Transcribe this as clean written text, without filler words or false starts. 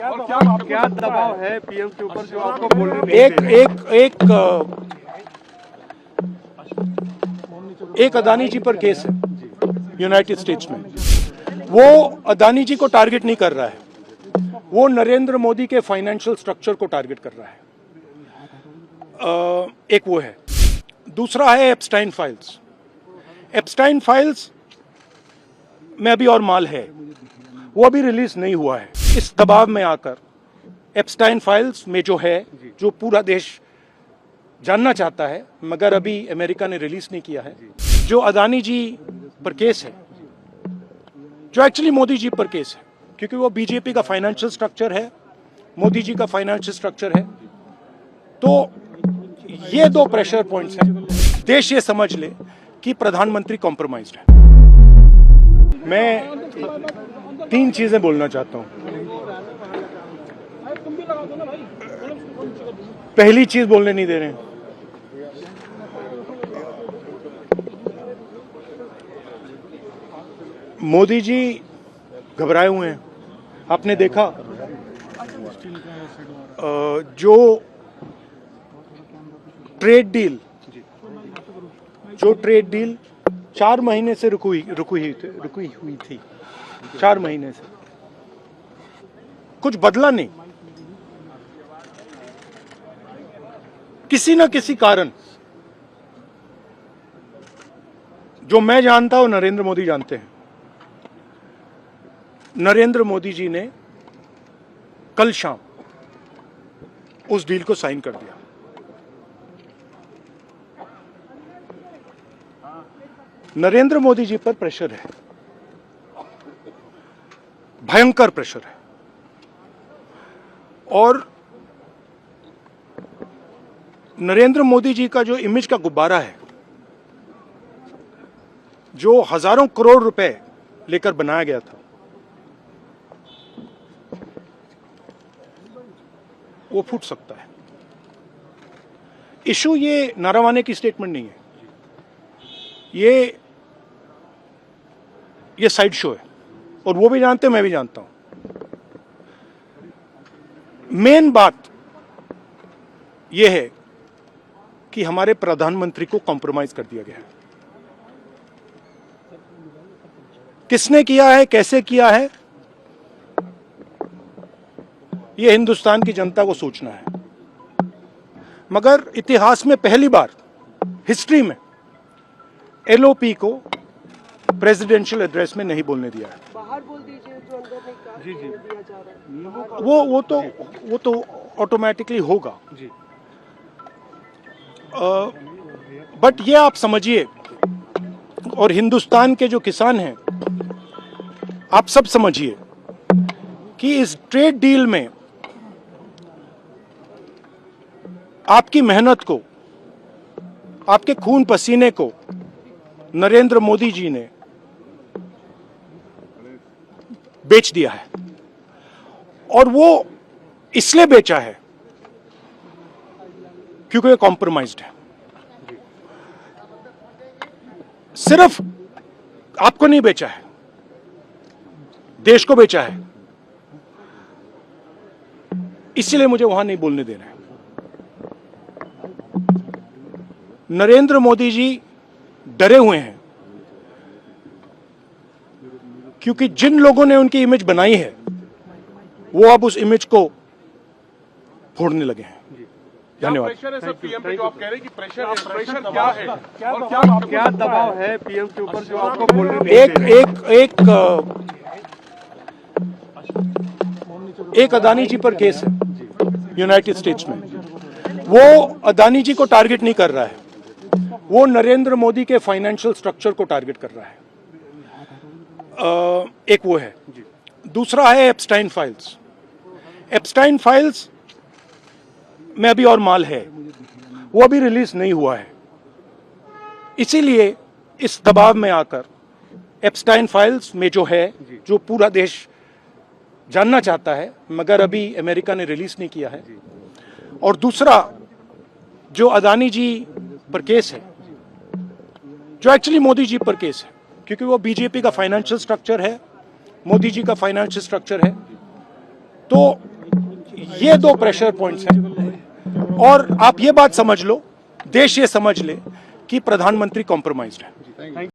क्या दबाव है पीएम के ऊपर जो आपको बोलने नहीं एक अदानी जी पर केस है यूनाइटेड स्टेट्स में। वो अदानी जी को टारगेट नहीं कर रहा है, वो नरेंद्र मोदी के फाइनेंशियल स्ट्रक्चर को टारगेट कर रहा है। एक वो है। दूसरा है एप्स्टाइन फाइल्स। एप्स्टाइन फाइल्स में अभी और माल है, वो अभी रिलीज नहीं हुआ है। इस दबाव में आकर एप्स्टाइन फाइल्स में जो पूरा देश जानना चाहता है, मगर अभी अमेरिका ने रिलीज नहीं किया है, जो अदानी जी पर केस है, जो एक्चुअली मोदी जी पर केस है, क्योंकि वो बीजेपी का फाइनेंशियल स्ट्रक्चर है, मोदी जी का फाइनेंशियल स्ट्रक्चर है। तो ये दो प्रेशर पॉइंट्स हैं। देश ये समझ ले कि प्रधानमंत्री कॉम्प्रोमाइज्ड है। मैं 3 चीजें बोलना चाहता हूं। पहली चीज बोलने नहीं दे रहे हैं। मोदी जी घबराए हुए हैं। आपने देखा जो ट्रेड डील 4 महीने से रुकी हुई थी। 4 महीने से कुछ बदला नहीं। किसी न किसी कारण, जो मैं जानता हूं नरेंद्र मोदी जानते हैं, नरेंद्र मोदी जी ने कल शाम उस डील को साइन कर दिया। नरेंद्र मोदी जी पर प्रेशर है, भयंकर प्रेशर है। और नरेंद्र मोदी जी का जो इमेज का गुब्बारा है, जो हजारों करोड़ रुपए लेकर बनाया गया था, वो फूट सकता है। इशू ये नारावाने की स्टेटमेंट नहीं है, ये साइड शो है, और वो भी जानते हैं, मैं भी जानता हूं। मेन बात यह है कि हमारे प्रधानमंत्री को कॉम्प्रोमाइज कर दिया गया है। किसने किया है, कैसे किया है, यह हिंदुस्तान की जनता को सोचना है। मगर इतिहास में पहली बार, हिस्ट्री में, एलओपी को प्रेसिडेंशियल एड्रेस में नहीं बोलने दिया है। बाहर बोल दीजिए, जो अंदर नहीं कहा दिया जा रहा है। वो तो ऑटोमेटिकली होगा जी। बट ये आप समझिए, और हिंदुस्तान के जो किसान हैं, आप सब समझिए कि इस ट्रेड डील में आपकी मेहनत को, आपके खून पसीने को नरेंद्र मोदी जी ने बेच दिया है। और वो इसलिए बेचा है क्योंकि ये कॉम्प्रोमाइज्ड है। सिर्फ आपको नहीं बेचा है, देश को बेचा है। इसलिए मुझे वहां नहीं बोलने देना है। नरेंद्र मोदी जी डरे हुए हैं, क्योंकि जिन लोगों ने उनकी इमेज बनाई है, वो अब उस इमेज को फोड़ने लगे हैं। धन्यवाद। प्रेशर है सर पीएम पे, जो आप कह रहे हैं कि प्रेशर है, प्रेशर क्या है और क्या दबाव है पीएम के ऊपर जो आपको बोलने नहीं दे रहे हैं? एक अदानी जी पर केस है यूनाइटेड स्टेट्स में। वो अदानी जी को टारगेट नहीं कर रहा है, वो नरेंद्र मोदी के फाइनेंशियल स्ट्रक्चर को टारगेट कर रहा है। एक वो है। दूसरा है एप्स्टाइन फाइल्स। एप्स्टाइन फाइल्स में अभी और माल है, वो अभी रिलीज नहीं हुआ है। इसीलिए इस दबाव में आकर एप्स्टाइन फाइल्स में जो पूरा देश जानना चाहता है, मगर अभी अमेरिका ने रिलीज नहीं किया है। और दूसरा, जो अदानी जी पर केस है, जो एक्चुअली मोदी जी पर केस है, क्योंकि वो बीजेपी का फाइनेंशियल स्ट्रक्चर है, मोदी जी का फाइनेंशियल स्ट्रक्चर है। तो ये दो प्रेशर पॉइंट्स हैं और आप ये बात समझ लो, देश ये समझ ले कि प्रधानमंत्री कॉम्प्रोमाइज्ड है।